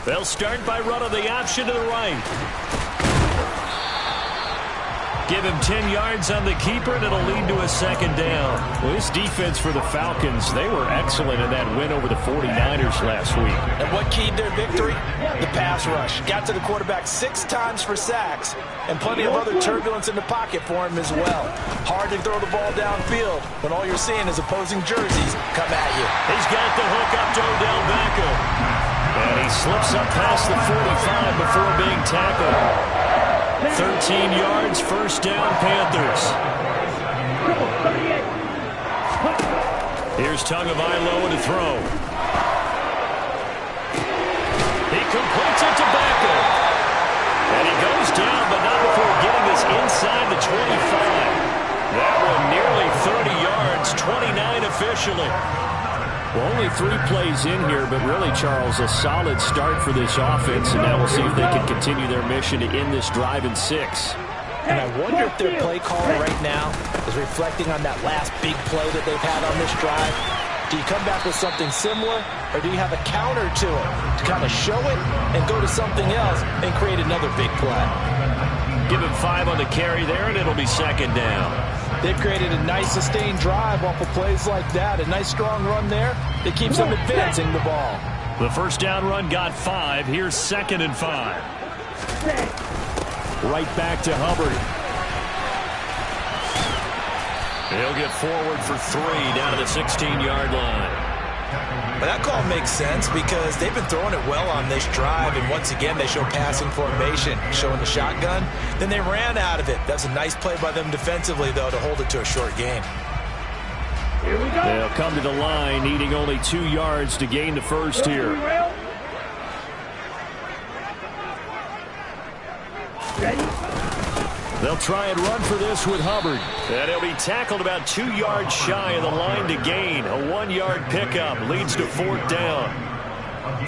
They'll start by running the option to the right. Give him 10 yards on the keeper, and it'll lead to a second down. Well, this defense for the Falcons, they were excellent in that win over the 49ers last week. And what keyed their victory? The pass rush. Got to the quarterback 6 times for sacks, and plenty of other turbulence in the pocket for him as well. Hard to throw the ball downfield when all you're seeing is opposing jerseys come at you. He's got the hook up to Odell Beckham. And he slips up past the 45 before being tackled. 13 yards, first down, Panthers. Here's Tagovailoa to throw. He completes it to Beckham. And he goes down, but not before getting this inside the 25. That one nearly 30 yards, 29 officially. Well, only 3 plays in here, but really, Charles, a solid start for this offense, and now we'll see if they can continue their mission to end this drive in 6. And I wonder if their play caller right now is reflecting on that last big play that they've had on this drive. Do you come back with something similar, or do you have a counter to it to kind of show it and go to something else and create another big play? Give him 5 on the carry there, and it'll be second down. They've created a nice sustained drive off of plays like that. A nice strong run there that keeps them advancing the ball. The first down run got 5. Here's 2nd and 5. Right back to Hubbard. He'll get forward for 3 down to the 16-yard line. But that call makes sense because they've been throwing it well on this drive, and once again they show passing formation, showing the shotgun. Then they ran out of it. That's a nice play by them defensively, though, to hold it to a short gain. Here we go. They'll come to the line, needing only 2 yards to gain the first here. They'll try and run for this with Hubbard. And he'll be tackled about 2 yards shy of the line to gain. A 1-yard pickup leads to 4th down.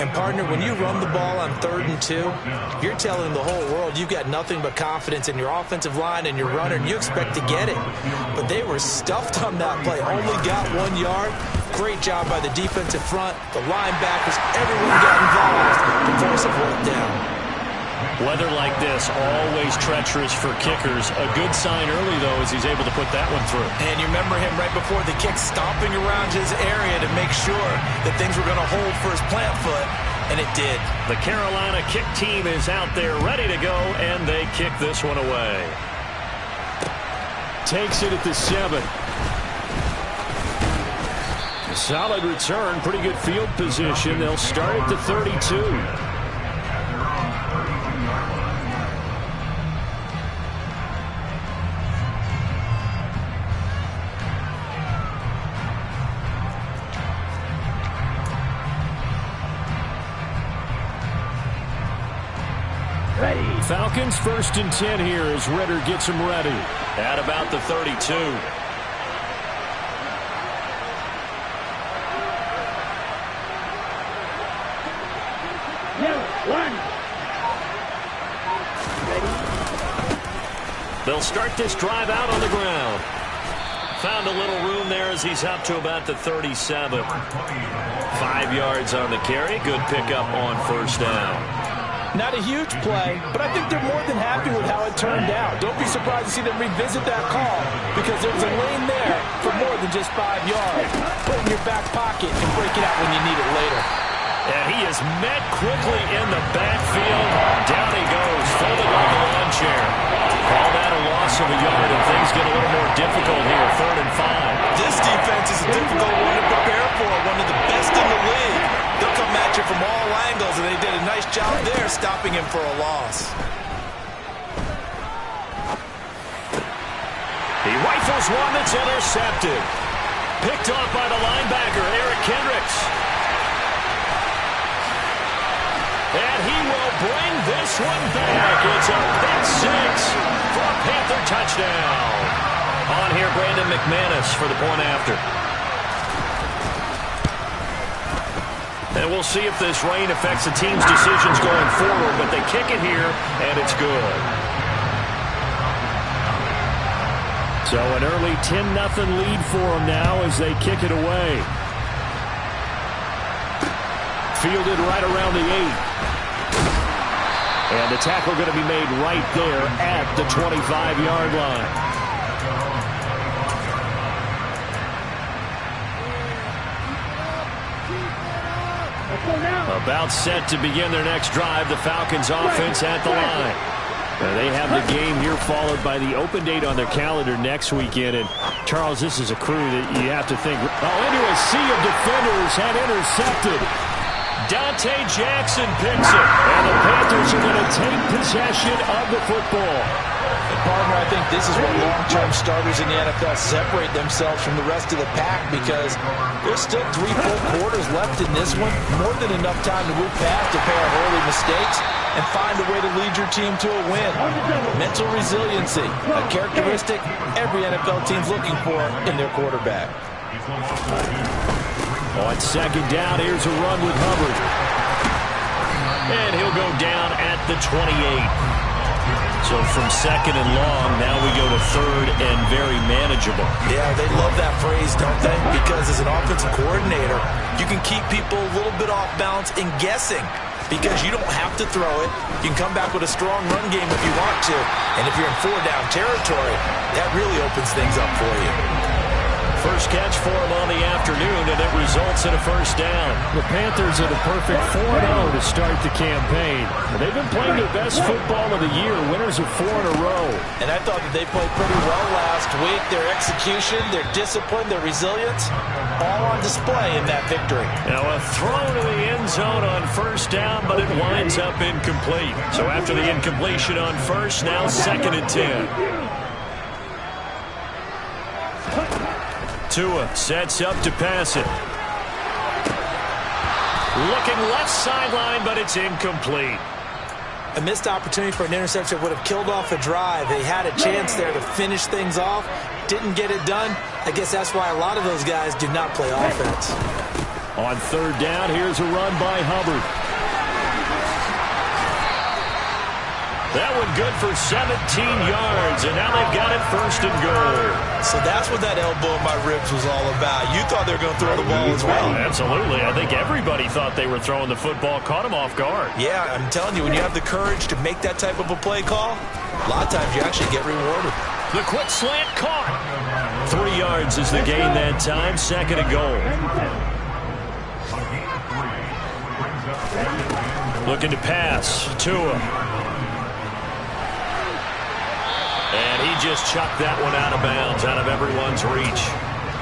And, partner, when you run the ball on 3rd and 2, you're telling the whole world you've got nothing but confidence in your offensive line and your runner, and you expect to get it. But they were stuffed on that play, only got 1 yard. Great job by the defensive front, the linebackers, everyone got involved to force a 4th down. Weather like this, always treacherous for kickers. A good sign early, though, as he's able to put that one through. And you remember him right before the kick stomping around his area to make sure that things were going to hold for his plant foot, and it did. The Carolina kick team is out there ready to go, and they kick this one away. Takes it at the 7. Solid return, pretty good field position. They'll start at the 32. Falcons 1st and 10 here as Ritter gets him ready at about the 32. They'll start this drive out on the ground. Found a little room there as he's up to about the 37. 5 yards on the carry. Good pickup on 1st down. Not a huge play, but I think they're more than happy with how it turned out. Don't be surprised to see them revisit that call because there's a lane there for more than just 5 yards. Put it in your back pocket and break it out when you need it later. And he is met quickly in the backfield. Down he goes, folded like a lawn chair. Call that a loss of a yard, and things get a little more difficult here, 3rd and 5. This defense is a difficult one to prepare for, one of the best in the league. They'll come at you from all angles, and they did a nice job there stopping him for a loss. He rifles one that's intercepted. Picked off by the linebacker, Eric Kendricks. And he will bring this one back. It's a pick 6 for a Panther touchdown. On here, Brandon McManus for the point after. And we'll see if this rain affects the team's decisions going forward, but they kick it here, and it's good. So an early 10-0 lead for them now as they kick it away. Fielded right around the 8. And the tackle going to be made right there at the 25-yard line. About set to begin their next drive. The Falcons offense at the line. They have the game here followed by the open date on their calendar next weekend. And, Charles, this is a crew that you have to think, into a sea of defenders had intercepted. Dante Jackson picks it. And the Panthers are going to take possession of the football. And, partner, I think this is what long-term starters in the NFL separate themselves from the rest of the pack, because there's still 3 full quarters left in this one. More than enough time to move past a pair of early mistakes and find a way to lead your team to a win. Mental resiliency, a characteristic every NFL team's looking for in their quarterback. On second down, here's a run with Hubbard. And he'll go down at the 28. So from second and long, now we go to third and very manageable. Yeah, they love that phrase, don't they? Because as an offensive coordinator, you can keep people a little bit off balance and guessing, because you don't have to throw it. You can come back with a strong run game if you want to. And if you're in 4-down territory, that really opens things up for you. First catch for him on the afternoon, and it results in a first down. The Panthers are the perfect 4-0 to start the campaign. They've been playing their best football of the year, winners of 4 in a row. And I thought that they played pretty well last week. Their execution, their discipline, their resilience, all on display in that victory. Now a throw to the end zone on first down, but it winds up incomplete. So after the incompletion on first, now second and 10. Tua sets up to pass it. Looking left sideline, but it's incomplete. A missed opportunity for an interception would have killed off a drive. They had a chance there to finish things off. Didn't get it done. I guess that's why a lot of those guys do not play offense. On third down, here's a run by Hubbard. That one good for 17 yards, and now they've got it first and goal. So that's what that elbow in my ribs was all about. You thought they were going to throw the ball as well. Absolutely. I think everybody thought they were throwing the football, caught him off guard. Yeah, I'm telling you, when you have the courage to make that type of a play call, a lot of times you actually get rewarded. The quick slant caught. 3 yards is the gain that time, second and goal. Looking to pass, Tua. And he just chucked that one out of bounds, out of everyone's reach.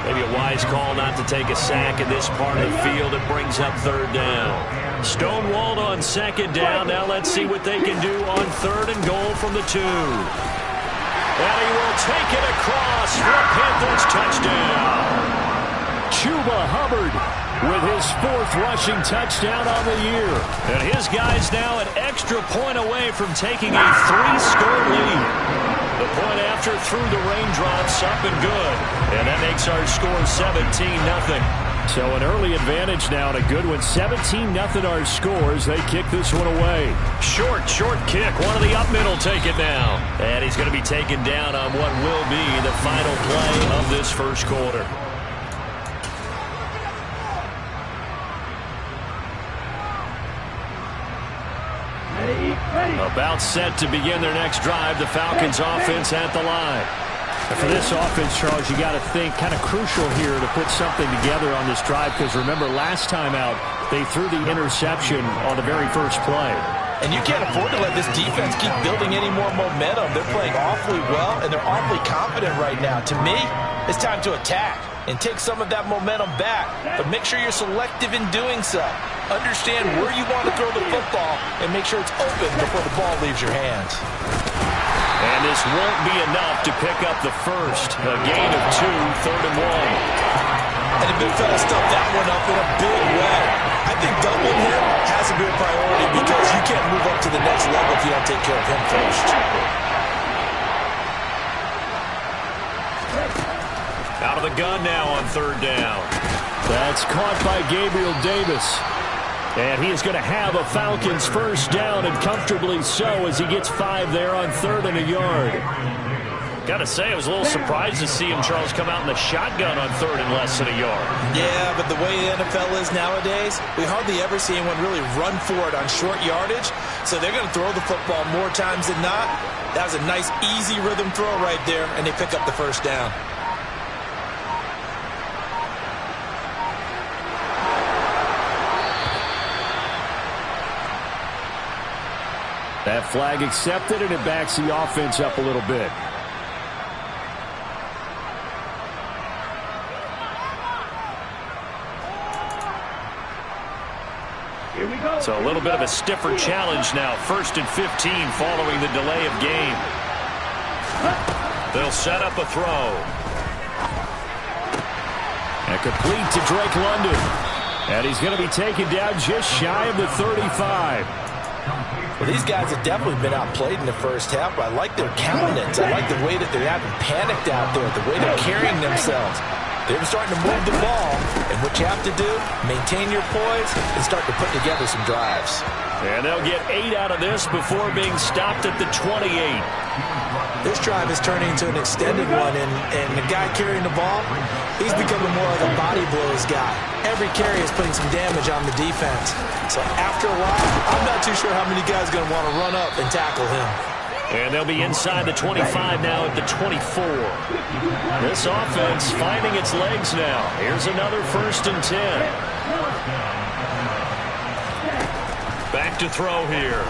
Maybe a wise call not to take a sack in this part of the field. It brings up third down. Stonewalled on second down. Now let's see what they can do on third and goal from the 2. And he will take it across for a Panthers touchdown. Chuba Hubbard with his 4th rushing touchdown on the year. And his guys now an extra point away from taking a 3-score lead. The point after through the raindrops, up and good. And that makes our score 17-0. So an early advantage now and a good one. 17-0 our scores. They kick this one away. Short kick. One of the up middle take it now. And he's going to be taken down on what will be the final play of this first quarter. About set to begin their next drive. The Falcons offense at the line. And for this offense, Charles, you got to think kind of crucial here to put something together on this drive, because remember last time out they threw the interception on the very first play. And you can't afford to let this defense keep building any more momentum. They're playing awfully well, and they're awfully confident right now. To me, it's time to attack and take some of that momentum back. But make sure you're selective in doing so. Understand where you want to throw the football and make sure it's open before the ball leaves your hands. And this won't be enough to pick up the first. A gain of 2, third and 1. And the big fella stuffed that one up in a big way. I think doubling him has to be a priority, because you can't move up to the next level if you don't take care of him first. Out of the gun now on third down. That's caught by Gabriel Davis. And he is going to have a Falcons first down, and comfortably so, as he gets 5 there on third and a yard. Got to say, I was a little surprised to see him, Charles, come out in the shotgun on third and less than a yard. Yeah, but the way the NFL is nowadays, we hardly ever see anyone really run for it on short yardage. So they're going to throw the football more times than not. That was a nice, easy rhythm throw right there, and they pick up the first down. That flag accepted, and it backs the offense up a little bit. Here we go. So a little bit of a stiffer challenge now. 1st and 15 following the delay of game. They'll set up a throw. And complete to Drake London. And he's going to be taken down just shy of the 35. Well, these guys have definitely been outplayed in the first half, but I like their countenance. I like the way that they haven't panicked out there, the way they're carrying themselves. They're starting to move the ball, and what you have to do, maintain your poise and start to put together some drives. And they'll get 8 out of this before being stopped at the 28. This drive is turning into an extended one, and the guy carrying the ball, he's becoming more like a body blows guy. Every carry is putting some damage on the defense. So after a while, I'm not too sure how many guys are going to want to run up and tackle him. And they'll be inside the 25 now at the 24. This offense finding its legs now. Here's another 1st and 10. Back to throw here.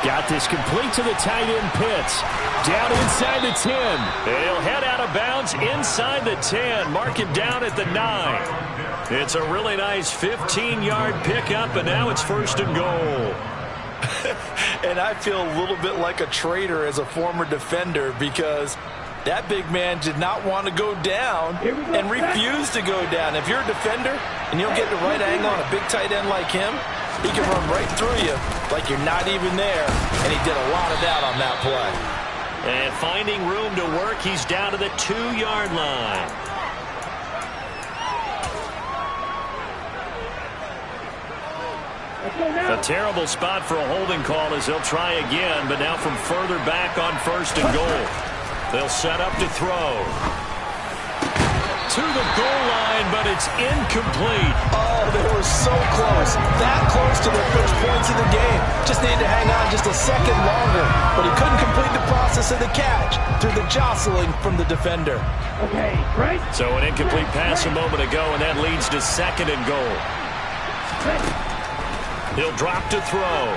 Got this complete to the tight end Pitts. Down inside the 10. And he'll head out of bounds inside the 10. Mark him down at the 9. It's a really nice 15-yard pickup, and now it's 1st and goal. And I feel a little bit like a traitor as a former defender because that big man did not want to go down and refused to go down. If you're a defender and you don't get the right angle on a big tight end like him, he can run right through you like you're not even there, and he did a lot of that on that play. And finding room to work, he's down to the 2-yard line. A terrible spot for a holding call as they'll try again, but now from further back on 1st and goal. They'll set up to throw. To the goal line, but it's incomplete. Oh, they were so close. That close to their first points of the game. Just needed to hang on just a second longer, but he couldn't complete the process of the catch through the jostling from the defender. Okay, right. So an incomplete pass a moment ago, and that leads to 2nd and goal. He'll drop to throw.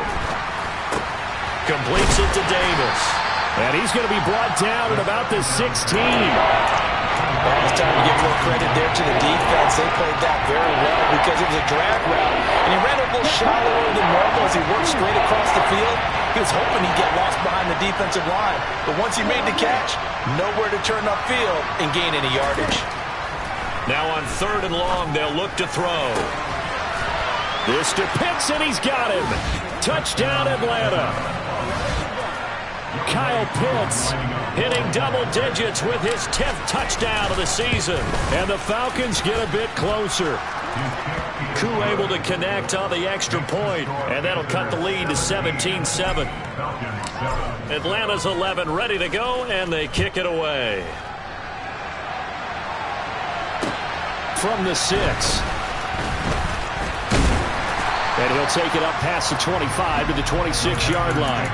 Completes it to Davis. And he's going to be brought down at about the 16. Well, it's time to give a little credit there to the defense. They played that very well because it was a drag route. And he ran a little shallower than normal as he worked straight across the field. He was hoping he'd get lost behind the defensive line. But once he made the catch, nowhere to turn upfield and gain any yardage. Now on 3rd and long, they'll look to throw. This to Pitts, and he's got him. Touchdown, Atlanta. Kyle Pitts hitting double digits with his 10th touchdown of the season. And the Falcons get a bit closer. Koo able to connect on the extra point, and that'll cut the lead to 17-7. Atlanta's 11 ready to go, and they kick it away. From the 6. And he'll take it up past the 25 to the 26-yard line.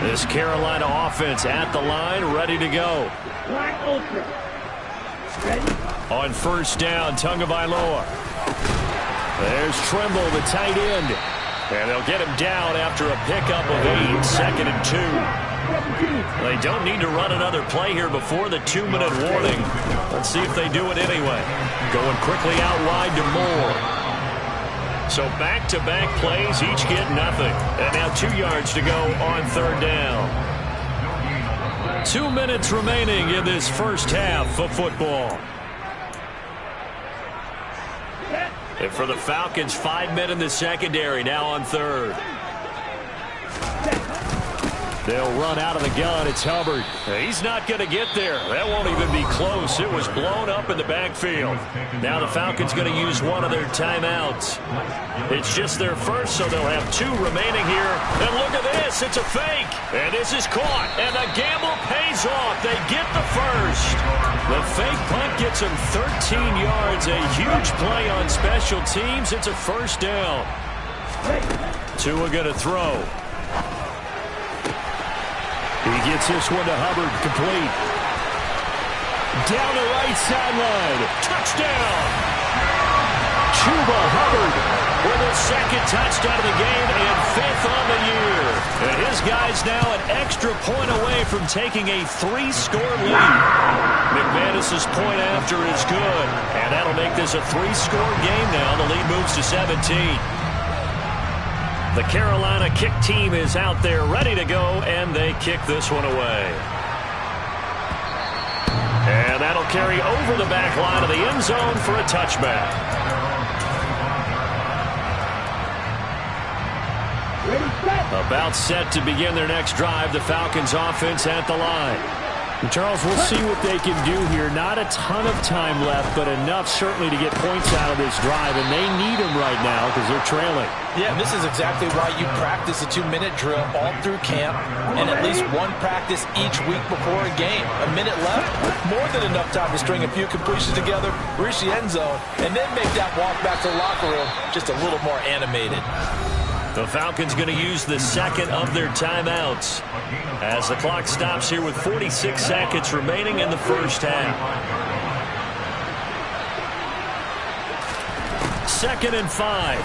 This Carolina offense at the line, ready to go. Black Ultra. Ready? On 1st down, Tagovailoa. There's Tremble, the tight end. And they'll get him down after a pickup of 8, 2nd and 2. They don't need to run another play here before the 2-minute warning. Let's see if they do it anyway. Going quickly out wide to Moore. So back-to-back plays, each get nothing. And now 2 yards to go on 3rd down. 2 minutes remaining in this first half of football. And for the Falcons, 5 men in the secondary now on 3rd. They'll run out of the gun. It's Hubbard. He's not going to get there. That won't even be close. It was blown up in the backfield. Now the Falcons going to use one of their timeouts. It's just their first, so they'll have 2 remaining here. And look at this. It's a fake. And this is caught. And the gamble pays off. They get the first. The fake punt gets them 13 yards. A huge play on special teams. It's a first down. Tua going to throw. He gets this one to Hubbard, complete. Down the right sideline. Touchdown! Chuba Hubbard with his 2nd touchdown of the game and 5th on the year. And his guy's now an extra point away from taking a 3-score lead. McManus's point after is good. And that'll make this a 3-score game now. The lead moves to 17. The Carolina kick team is out there ready to go, and they kick this one away. And that'll carry over the back line of the end zone for a touchback. About set to begin their next drive, the Falcons offense at the line. And Charles, we'll see what they can do here. Not a ton of time left, but enough certainly to get points out of this drive, and they need them right now because they're trailing. Yeah, this is exactly why you practice a 2-minute drill all through camp and at least one practice each week before a game. A minute left, more than enough time to string a few completions together, reach the end zone, and then make that walk back to the locker room just a little more animated. The Falcons going to use the 2nd of their timeouts as the clock stops here with 46 seconds remaining in the first half. 2nd and 5.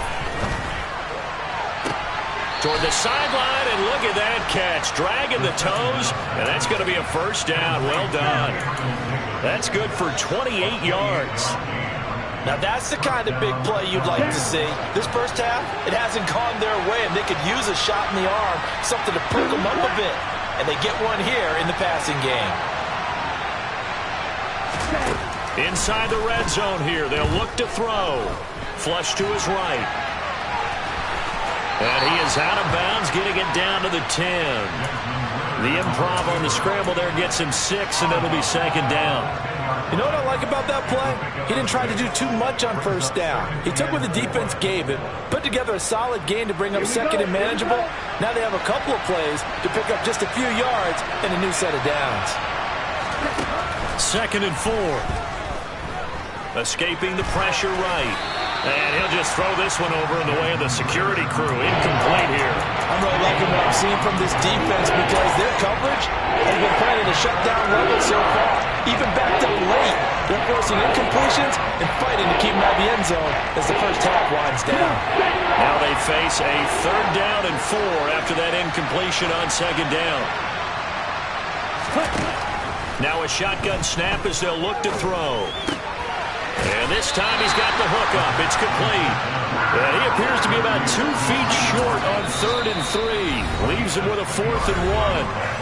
Toward the sideline, and look at that catch. Dragging the toes, and that's going to be a first down. Well done. That's good for 28 yards. Now, that's the kind of big play you'd like to see. This first half, it hasn't gone their way, and they could use a shot in the arm, something to perk them up a bit. And they get one here in the passing game. Inside the red zone here, they'll look to throw. Flush to his right. And he is out of bounds, getting it down to the 10. The improv on the scramble there gets him 6, and it'll be 2nd down. You know what I like about that play? He didn't try to do too much on first down. He took what the defense gave him, put together a solid game to bring up 2nd and manageable. Now they have a couple of plays to pick up just a few yards and a new set of downs. 2nd and 4. Escaping the pressure right. And he'll just throw this one over in the way of the security crew. Incomplete here. I'm really liking what I'm seeing from this defense because their coverage has been playing at a shutdown level so far. Even backed up late, they're forcing incompletions and fighting to keep them out of the end zone as the first half winds down. Now they face a 3rd down and 4 after that incompletion on 2nd down. Now a shotgun snap as they'll look to throw. And this time he's got the hook up. It's complete. And he appears to be about 2 feet short on 3rd and 3. Leaves him with a 4th and 1.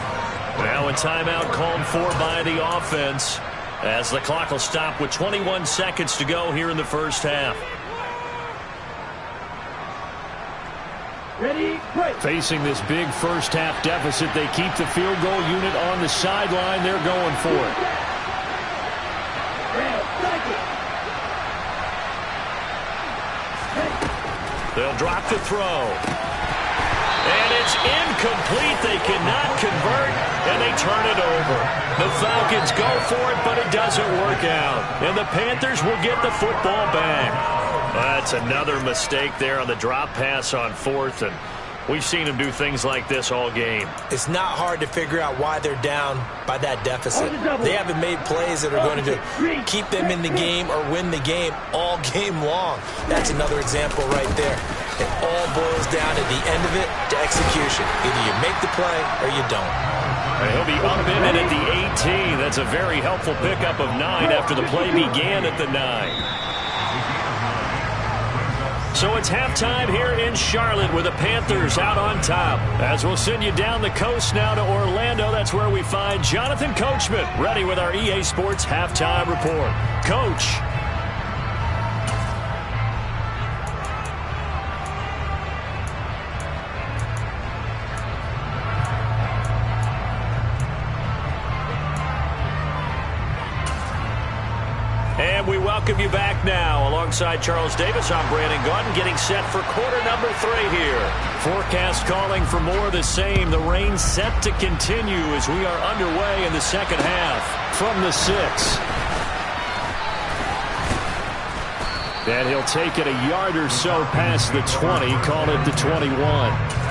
Now a timeout called for by the offense as the clock will stop with 21 seconds to go here in the first half. Ready, break. Facing this big first half deficit, they keep the field goal unit on the sideline. They're going for it. They'll drop the throw. And it's incomplete. They cannot convert, and they turn it over. The Falcons go for it, but it doesn't work out. And the Panthers will get the football back. That's another mistake there on the drop pass on 4th, and we've seen them do things like this all game. It's not hard to figure out why they're down by that deficit. They haven't made plays that are going to keep them in the game or win the game all game long. That's another example right there. It all boils down at the end of it to execution. Either you make the play or you don't. And he'll be up in it at the 18. That's a very helpful pickup of 9 after the play began at the 9. So it's halftime here in Charlotte with the Panthers out on top. As we'll send you down the coast now to Orlando, that's where we find Jonathan Coachman ready with our EA Sports Halftime Report. Coach. And we welcome you back now. Alongside Charles Davis, I'm Brandon Gaudin, getting set for quarter number 3 here. Forecast calling for more of the same. The rain set to continue as we are underway in the second half. From the 6. And he'll take it a yard or so past the 20, call it the 21.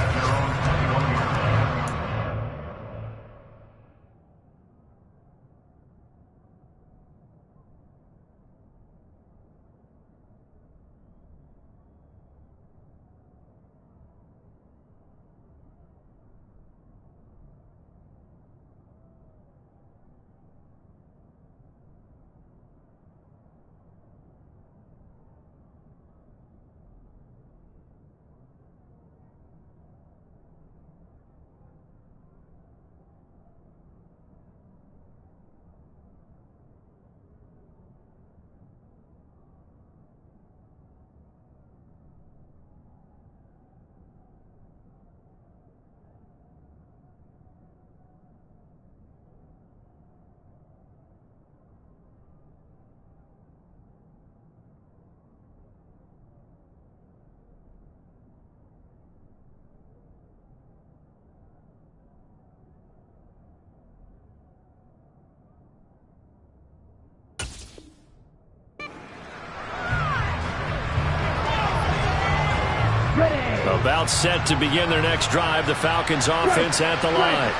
About set to begin their next drive, the Falcons offense at the line.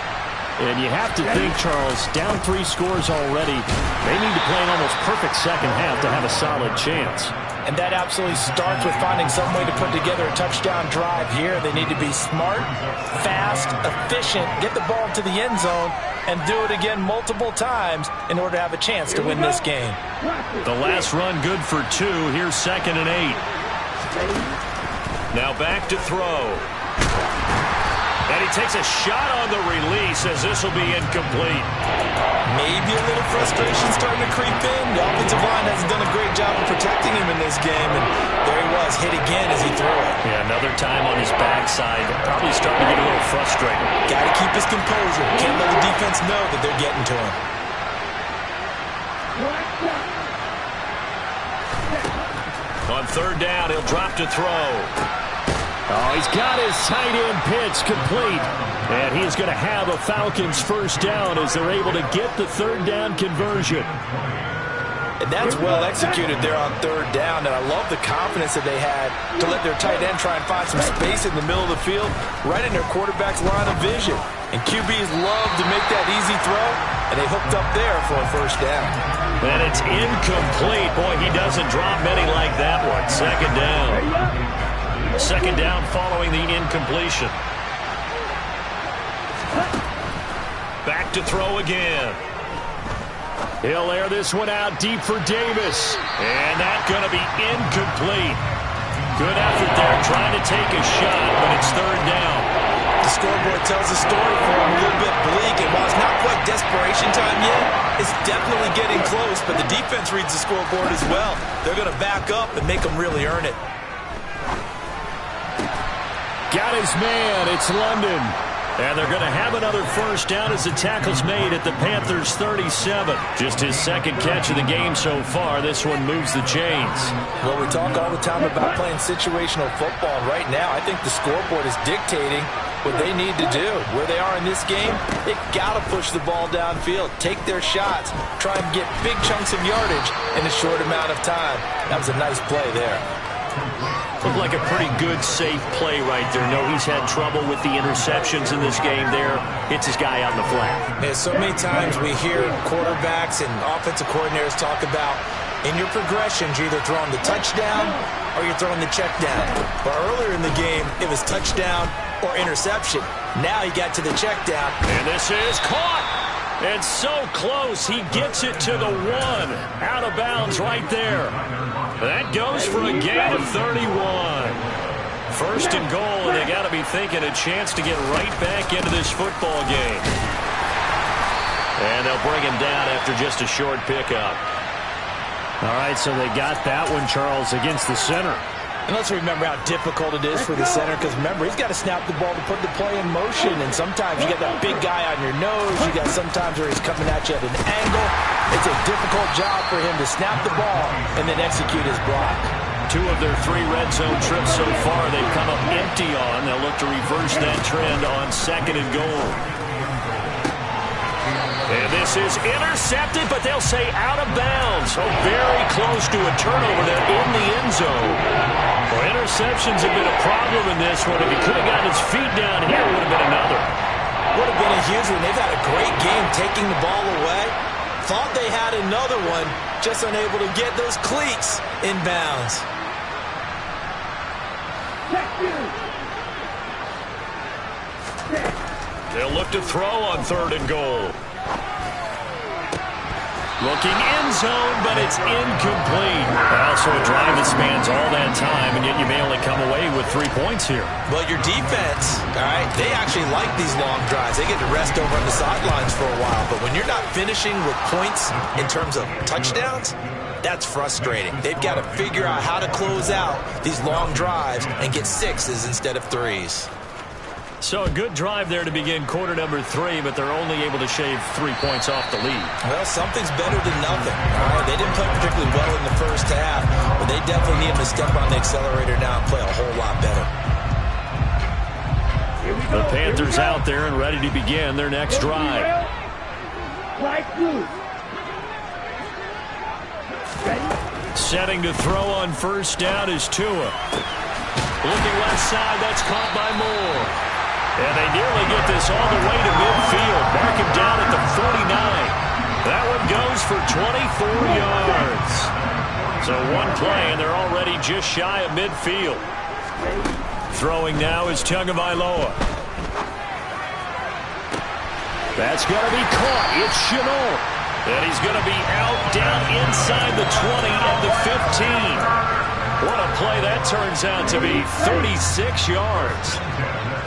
And you have to think, Charles, down 3 scores already. They need to play an almost perfect second half to have a solid chance. And that absolutely starts with finding some way to put together a touchdown drive here. They need to be smart, fast, efficient, get the ball to the end zone, and do it again multiple times in order to have a chance to win this game. The last run good for 2. Here's 2nd and 8. Now back to throw. And he takes a shot on the release as this will be incomplete. Maybe a little frustration starting to creep in. The offensive line hasn't done a great job of protecting him in this game, and there he was, hit again as he threw it. Yeah, another time on his backside. Probably starting to get a little frustrated. Got to keep his composure. Can't let the defense know that they're getting to him. On 3rd down, he'll drop to throw. Oh, he's got his tight end pitch complete. And he's going to have a Falcons first down as they're able to get the 3rd down conversion. And that's well executed there on 3rd down. And I love the confidence that they had to let their tight end try and find some space in the middle of the field, right in their quarterback's line of vision. And QBs love to make that easy throw, and they hooked up there for a first down. And it's incomplete. Boy, he doesn't drop many like that one. 2nd down. 2nd down following the incompletion. Back to throw again. He'll air this one out deep for Davis. And that's going to be incomplete. Good effort there trying to take a shot, but it's 3rd down. The scoreboard tells a story for him, a little bit bleak, and while it's not quite desperation time yet, it's definitely getting close, but the defense reads the scoreboard as well. They're going to back up and make them really earn it. Got his man. It's London. And they're going to have another first down as the tackle's made at the Panthers' 37. Just his 2nd catch of the game so far. This one moves the chains. Well, we talk all the time about playing situational football. Right now, I think the scoreboard is dictating what they need to do. Where they are in this game, they've got to push the ball downfield, take their shots, try and get big chunks of yardage in a short amount of time. That was a nice play there. Looked like a pretty good, safe play right there. No, he's had trouble with the interceptions in this game there. Hits his guy out in the flat. Yeah, so many times we hear quarterbacks and offensive coordinators talk about in your progressions, you're either throwing the touchdown or you're throwing the check down. But earlier in the game, it was touchdown or interception. Now he got to the check down. And this is caught. And so close, he gets it to the 1. Out of bounds right there. That goes for a gain of 31. 1st and goal, and they got to be thinking a chance to get right back into this football game. And they'll bring him down after just a short pickup. All right, so they got that one, Charles, against the center. And let's remember how difficult it is for the center, because remember, he's got to snap the ball to put the play in motion, and sometimes you got that big guy on your nose. You got sometimes where he's coming at you at an angle. It's a difficult job for him to snap the ball and then execute his block. 2 of their 3 red zone trips so far they've come up empty on. They'll look to reverse that trend on 2nd and goal. And this is intercepted, but they'll say out of bounds. So very close to a turnover there in the end zone. Well, interceptions have been a problem in this one. If he could have gotten his feet down here, it would have been another. Would have been a huge one. They've had a great game taking the ball away. Thought they had another one, just unable to get those cleats in bounds. They'll look to throw on 3rd and goal. Looking end zone, but it's incomplete. Also a drive that spans all that time, and yet you may only come away with 3 points here. Well, your defense, all right, they actually like these long drives. They get to rest over on the sidelines for a while, but when you're not finishing with points in terms of touchdowns, that's frustrating. They've got to figure out how to close out these long drives and get 6s instead of 3s. So a good drive there to begin quarter number 3, but they're only able to shave 3 points off the lead. Well, something's better than nothing. All right, they didn't play particularly well in the first half, but they definitely need them to step on the accelerator now and play a whole lot better. The Panthers out there and ready to begin their next drive. Setting to throw on 1st down is Tua. Looking left side, that's caught by Moore. And they nearly get this all the way to midfield. Mark him down at the 49. That one goes for 24 yards. So 1 play, and they're already just shy of midfield. Throwing now is Tagovailoa. That's going to be caught. It's Shenault. And he's going to be out down inside the 20 at the 15. What a play that turns out to be, 36 yards.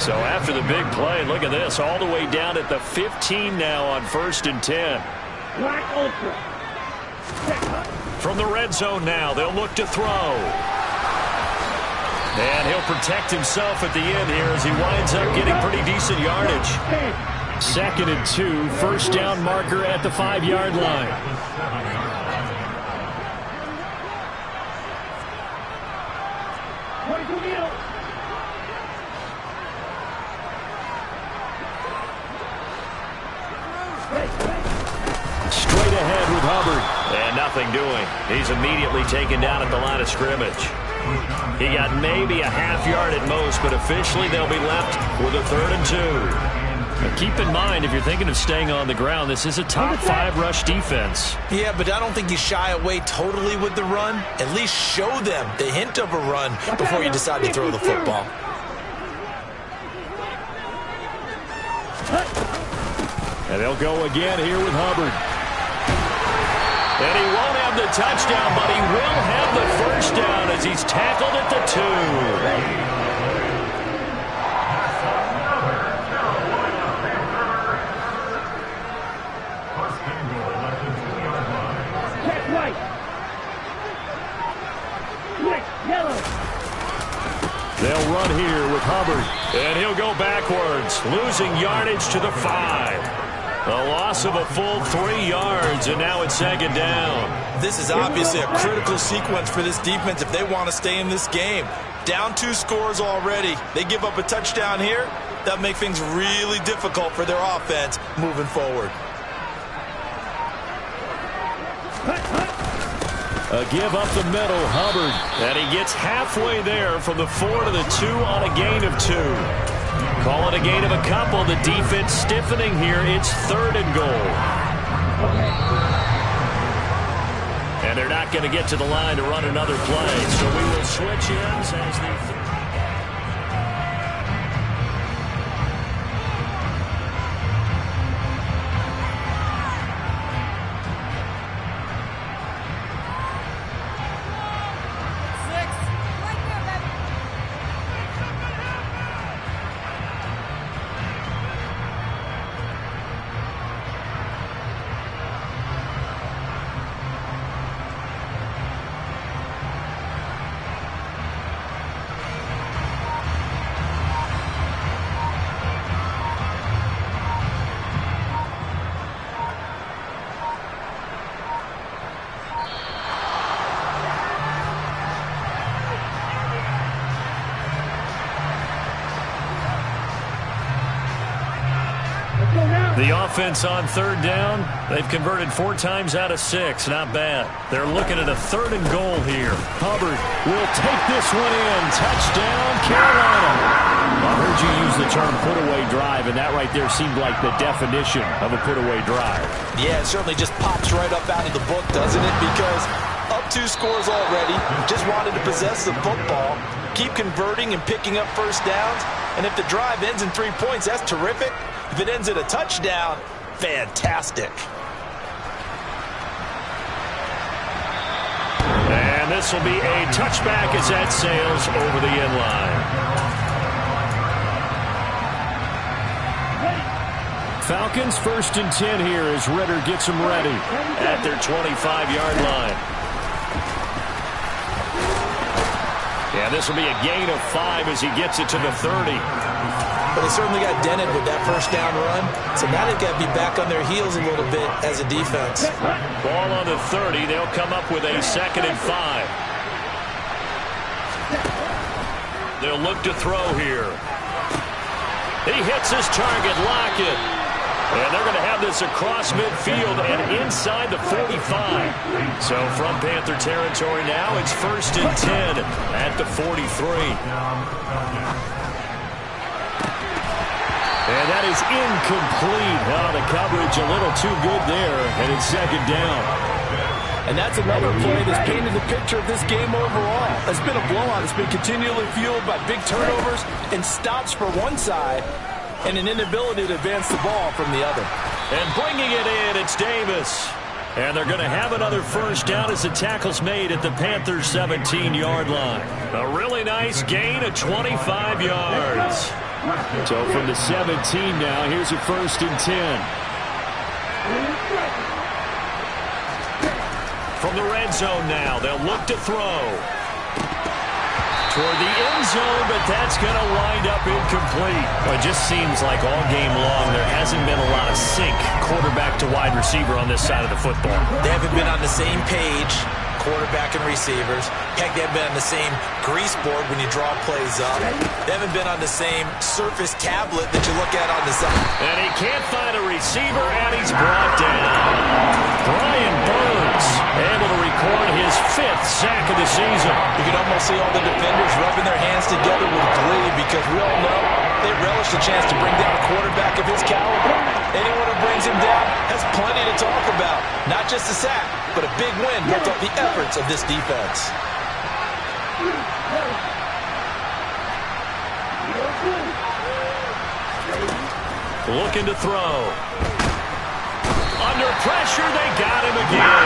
So after the big play, look at this, all the way down at the 15 now on 1st and 10. From the red zone now, they'll look to throw. And he'll protect himself at the end here as he winds up getting pretty decent yardage. 2nd and 2, 1st down marker at the 5-yard line. Straight ahead with Hubbard. And nothing doing. He's immediately taken down at the line of scrimmage. He got maybe a half yard at most, but officially they'll be left with a 3rd and 2. Now keep in mind, if you're thinking of staying on the ground, this is a top 5 rush defense. Yeah, but I don't think you shy away totally with the run. At least show them the hint of a run before you decide to throw the football. And they'll go again here with Hubbard. And he won't have the touchdown, but he will have the 1st down as he's tackled at the 2. They'll run here with Hubbard. And he'll go backwards, losing yardage to the 5. A loss of a full 3 yards, and now it's 2nd down. This is obviously a critical sequence for this defense if they want to stay in this game. Down 2 scores already. They give up a touchdown here. That'll make things really difficult for their offense moving forward. A give up the middle, Hubbard. And he gets halfway there from the 4 to the 2 on a gain of 2. Call it a gain of a couple. The defense stiffening here. It's 3rd and goal. And they're not going to get to the line to run another play. So we will switch ends as the... The offense on third down, they've converted 4 times out of 6. Not bad. They're looking at a 3rd and goal here. Hubbard will take this one in. Touchdown, Carolina. I heard you use the term put-away drive, and that right there seemed like the definition of a put-away drive. Yeah, it certainly just pops right up out of the book, doesn't it? Because up 2 scores already, just wanted to possess the football, keep converting and picking up first downs, and if the drive ends in 3 points, that's terrific. If it ends in a touchdown, fantastic. And this will be a touchback as that sails over the end line. Falcons 1st and 10 here as Ritter gets them ready at their 25-yard line. Yeah, this will be a gain of 5 as he gets it to the 30. But they certainly got dented with that first down run, so now they've got to be back on their heels a little bit as a defense. Ball on the 30. They'll come up with a 2nd and 5. They'll look to throw here. He hits his target, Lockett. And they're going to have this across midfield and inside the 45. So from Panther territory now, it's 1st and 10 at the 43. And that is incomplete. Oh, the coverage a little too good there, and it's 2nd down. And that's another play that's painted the picture of this game overall. It's been a blowout. It's been continually fueled by big turnovers and stops for one side and an inability to advance the ball from the other. And bringing it in, it's Davis. And they're going to have another first down as the tackle's made at the Panthers' 17-yard line. A really nice gain of 25 yards. So from the 17 now, here's a 1st and 10. From the red zone now, they'll look to throw. Toward the end zone, but that's going to wind up incomplete. Well, it just seems like all game long there hasn't been a lot of sync quarterback to wide receiver on this side of the football. They haven't been on the same page, quarterback and receivers. Heck, they haven't been on the same grease board when you draw plays up. They haven't been on the same surface tablet that you look at on the side. And he can't find a receiver, and he's brought down. Brian Burns able to record his 5th sack of the season. You can almost see all the defenders rubbing their hands together with glee because we all know they relish the chance to bring down a quarterback of his caliber. Anyone who brings him down has plenty to talk about. Not just a sack, but a big win built off the efforts of this defense. Looking to throw. Under pressure, they got him again.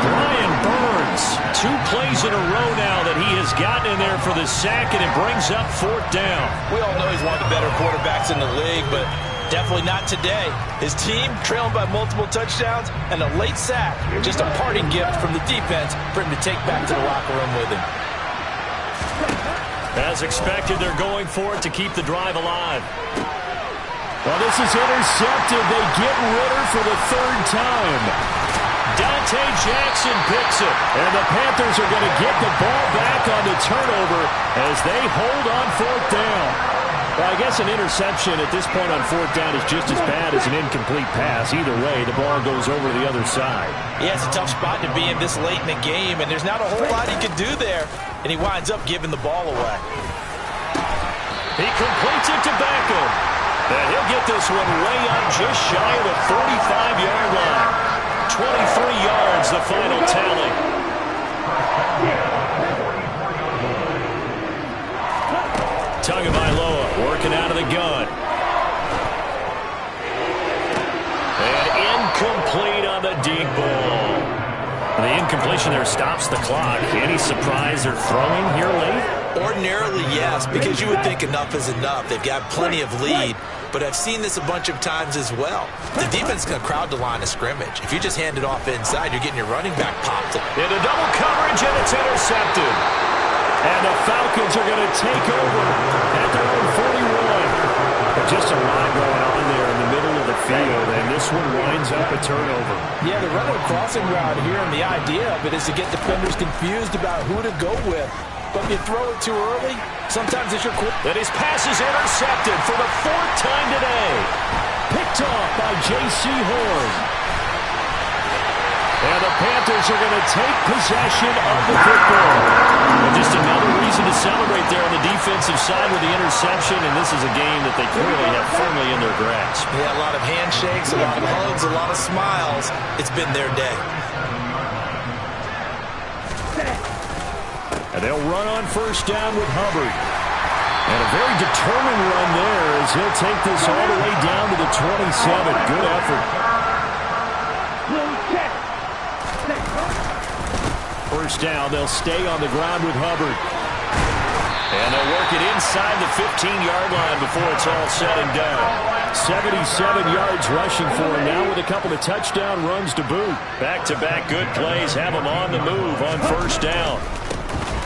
Brian Burns, 2 plays in a row now that he has gotten in there for the sack, and it brings up 4th down. We all know he's one of the better quarterbacks in the league, but definitely not today. His team trailing by multiple touchdowns and a late sack. Just a parting gift from the defense for him to take back to the locker room with him. As expected, they're going for it to keep the drive alive. Well, this is intercepted. They get Ritter for the 3rd time. Dante Jackson picks it. And the Panthers are going to get the ball back on the turnover as they hold on 4th down. Well, I guess an interception at this point on 4th down is just as bad as an incomplete pass. Either way, the ball goes over to the other side. Yeah, it's a tough spot to be in this late in the game, and there's not a whole lot he could do there. And he winds up giving the ball away. He completes it to Beckham. And he'll get this one way up just shy of the 45-yard line. 23 yards, the final tally. Tagovailoa working out of the gun. And incomplete on the deep ball. The incompletion there stops the clock. Any surprise they're throwing here late? Ordinarily, yes, because you would think enough is enough. They've got plenty of lead, but I've seen this a bunch of times as well. The defense is going to crowd the line of scrimmage. If you just hand it off inside, you're getting your running back popped. Into double coverage, and it's intercepted. And the Falcons are going to take over at their own 41. Just a lot going on there in the middle of the field, and this one winds up a turnover. Yeah, they're running a crossing route here, and the idea of it is to get defenders confused about who to go with. but if you throw it too early, sometimes it's your That his pass is intercepted for the 4th time today. Picked off by J.C. Horn. And the Panthers are going to take possession of the football. And just another reason to celebrate there on the defensive side with the interception, and this is a game that they clearly have firmly in their grasp. Yeah, a lot of handshakes, a lot of hugs, a lot of smiles. It's been their day. And they'll run on first down with Hubbard. And a very determined run there as he'll take this all the way down to the 27. Good effort. First down, they'll stay on the ground with Hubbard. And they'll work it inside the 15-yard line before it's all said and done. 77 yards rushing for him now with a couple of touchdown runs to boot. Back-to-back good plays have him on the move on first down.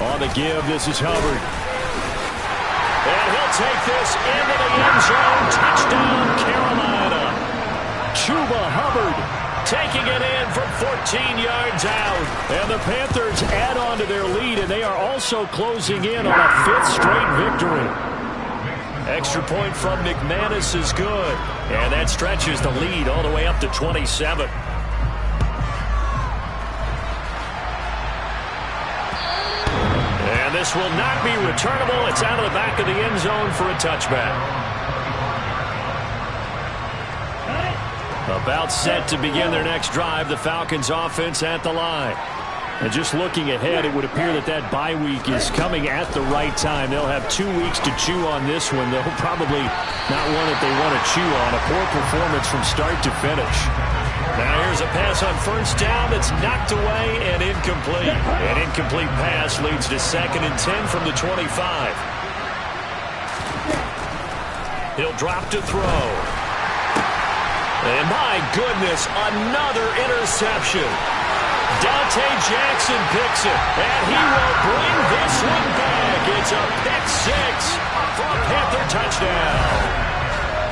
On the give, this is Hubbard. And he'll take this into the end zone. Touchdown, Carolina. Chuba Hubbard taking it in from 14 yards out. And the Panthers add on to their lead, and they are also closing in on a 5th straight victory. Extra point from McManus is good. And that stretches the lead all the way up to 27. And this will not be returnable. It's out of the back of the end zone for a touchback. About set to begin their next drive, the Falcons offense at the line. And just looking ahead, it would appear that that bye week is coming at the right time. They'll have 2 weeks to chew on this one. They'll probably not one that they want to chew on. A poor performance from start to finish. Now here's a pass on first down that's knocked away and incomplete. An incomplete pass leads to 2nd and 10 from the 25. He'll drop to throw. And my goodness, another interception. Dante Jackson picks it, and he will bring this one back. It's a pick 6 for a Panther touchdown.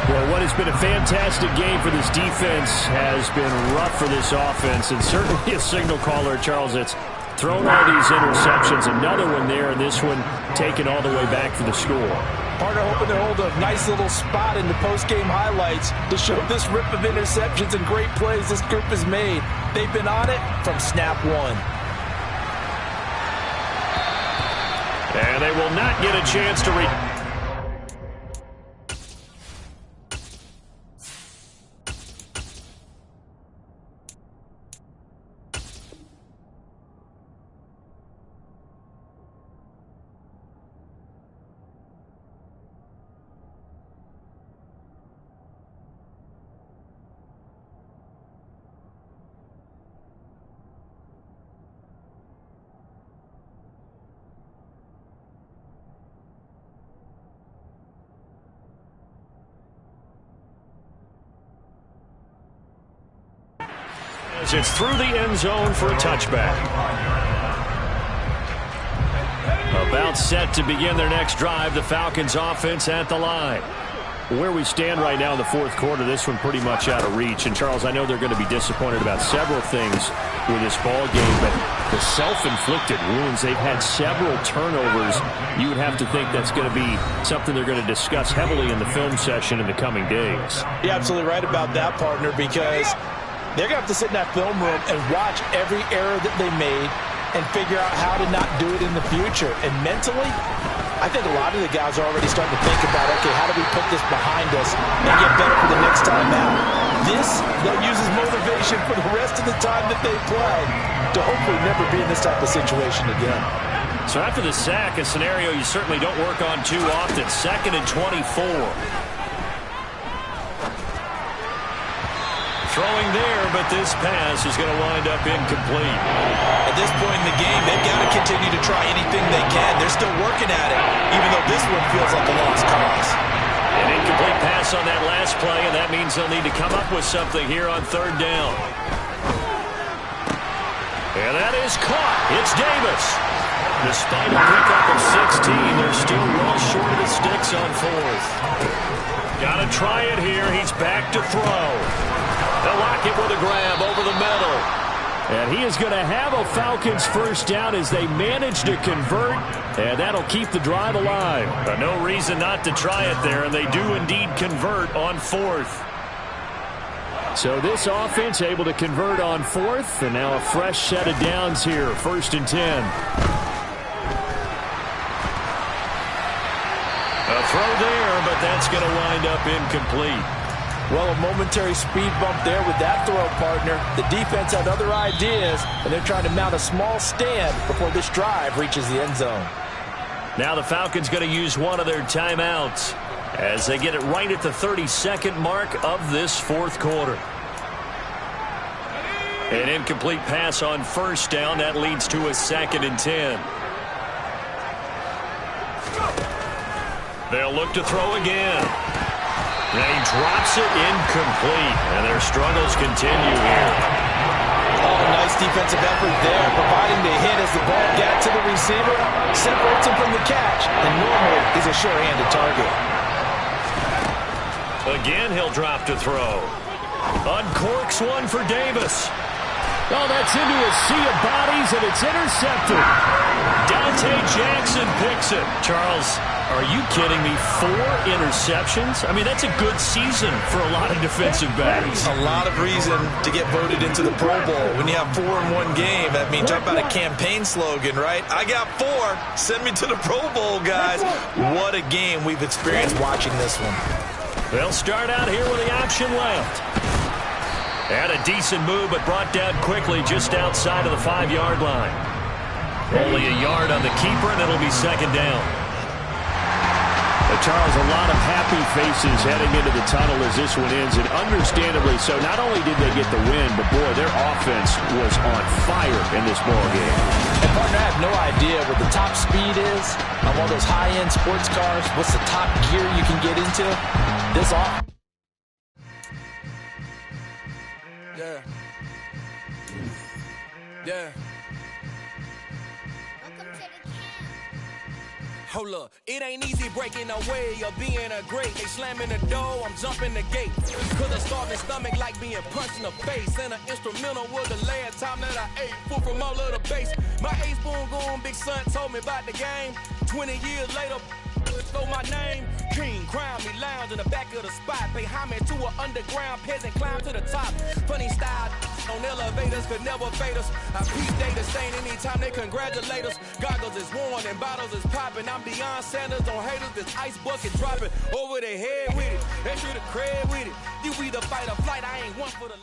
Well, what has been a fantastic game for this defense has been rough for this offense, and certainly a signal caller, Charles, that's thrown all these interceptions. Another one there, and this one taken all the way back for the score. Partner hoping to hold a nice little spot in the post-game highlights to show this rip of interceptions and great plays this group has made. They've been on it from snap one. And they will not get a chance to as it's through the end zone for a touchback. About set to begin their next drive, the Falcons offense at the line. Where we stand right now in the 4th quarter, this one pretty much out of reach. And, Charles, I know they're going to be disappointed about several things with this ball game, but the self-inflicted wounds, they've had several turnovers. You would have to think that's going to be something they're going to discuss heavily in the film session in the coming days. You're absolutely right about that, partner, because they're going to have to sit in that film room and watch every error that they made and figure out how to not do it in the future. And mentally, I think a lot of the guys are already starting to think about, okay, how do we put this behind us and get better for the next time out? This, they'll use as motivation for the rest of the time that they play to hopefully never be in this type of situation again. So after the sack, a scenario you certainly don't work on too often. 2nd and 24. Throwing there, but this pass is going to wind up incomplete. At this point in the game, they've got to continue to try anything they can. They're still working at it, even though this one feels like a lost cause. An incomplete pass on that last play, and that means they'll need to come up with something here on 3rd down. And that is caught. It's Davis. Despite a pickup of 16, they're still well short of the sticks on 4th. Got to try it here. He's back to throw. They'll lock it with a grab over the middle. And he is going to have a Falcons first down as they manage to convert, and that'll keep the drive alive. No reason not to try it there, and they do indeed convert on fourth. So this offense able to convert on fourth, and now a fresh set of downs here, 1st and 10. A throw there, but that's going to wind up incomplete. Well, a momentary speed bump there with that throw, partner. The defense had other ideas, and they're trying to mount a small stand before this drive reaches the end zone. Now the Falcons going to use one of their timeouts as they get it right at the 32nd mark of this fourth quarter. An incomplete pass on first down. That leads to a 2nd and 10. They'll look to throw again. And he drops it incomplete. And their struggles continue here. Oh, nice defensive effort there, providing the hit as the ball got to the receiver, separates him from the catch, and normally is a sure-handed target. Again, he'll drop to throw. Uncorks one for Davis. Oh, that's into a sea of bodies, and it's intercepted. Dante Jackson picks it. Charles, are you kidding me? 4 interceptions? I mean, that's a good season for a lot of defensive backs. A lot of reason to get voted into the Pro Bowl. When you have 4 in one game, that means talk about a campaign slogan, right? I got 4. Send me to the Pro Bowl, guys. What a game we've experienced watching this one. They'll start out here with the option left. And a decent move, but brought down quickly just outside of the 5-yard line. Only a yard on the keeper, and it'll be 2nd down. Charles, a lot of happy faces heading into the tunnel as this one ends, and understandably so. Not only did they get the win, but, boy, their offense was on fire in this ball game. And, partner, I have no idea what the top speed is on one of those high-end sports cars. What's the top gear you can get into? This offense. Yeah. Hold up, it ain't easy breaking away or being a great. They slamming the door, I'm jumping the gate. Cause I starving stomach like being punched in the face. And an instrumental was the last time that I ate food from all of the base. My A-spoon going, big son told me about the game. 20 years later, stole my name. King, crown me, lounge in the back of the spot. Pay homage to an underground peasant, climb to the top. Funny style on elevators could never fade us. I peep data stain anytime they congratulate us. Goggles is worn and bottles is popping. I'm Deion Sanders on haters, this ice bucket dropping over their head with it. They should have cred with it. You either fight or flight, I ain't one for the